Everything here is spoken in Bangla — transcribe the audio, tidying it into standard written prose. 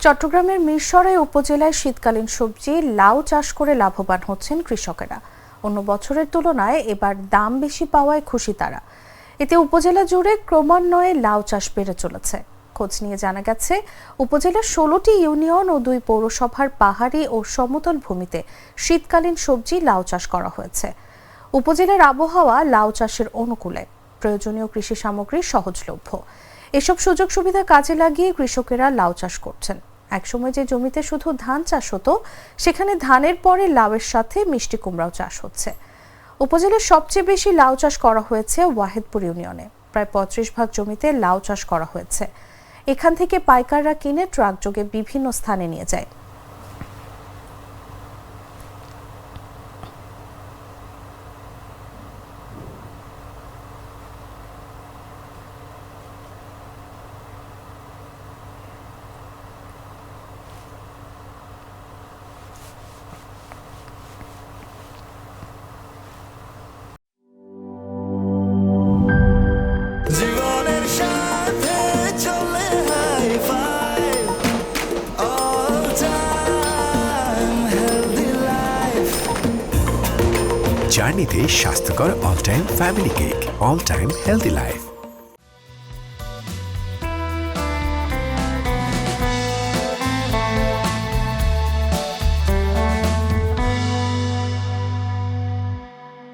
চট্টগ্রামের মিরসরাই উপজেলায় শীতকালীন সবজি লাউ চাষ করে লাভবান হচ্ছেন কৃষকেরা। অন্য বছরের তুলনায় এবার দাম বেশি পাওয়ায় খুশি তারা। এতে উপজেলা জুড়ে ক্রমান্বয়ে লাউ চাষ বেড়ে চলেছে। খোঁজ নিয়ে জানা গেছে, উপজেলার ১৬টি ইউনিয়ন ও ২ পৌরসভার পাহাড়ি ও সমতল ভূমিতে শীতকালীন সবজি লাউ চাষ করা হয়েছে। উপজেলার আবহাওয়া লাউ চাষের অনুকূলে, প্রয়োজনীয় কৃষি সামগ্রী সহজলভ্য। এসব সুযোগ সুবিধা কাজে লাগিয়ে কৃষকেরা লাউ চাষ করছেন। একসময় যে জমিতে শুধু ধান চাষ হতো, সেখানে ধানের পরে লাউয়ের সাথে মিষ্টি কুমড়াও চাষ হচ্ছে। উপজেলার সবচেয়ে বেশি লাউ চাষ করা হয়েছে ওয়াহেদপুর ইউনিয়নে। প্রায় ৩৫ ভাগ জমিতে লাউ চাষ করা হয়েছে। এখান থেকে পাইকাররা কিনে ট্রাক যোগে বিভিন্ন স্থানে নিয়ে যায়। জার্নিতে স্বাস্থ্যকর all time family cake, all time healthy life.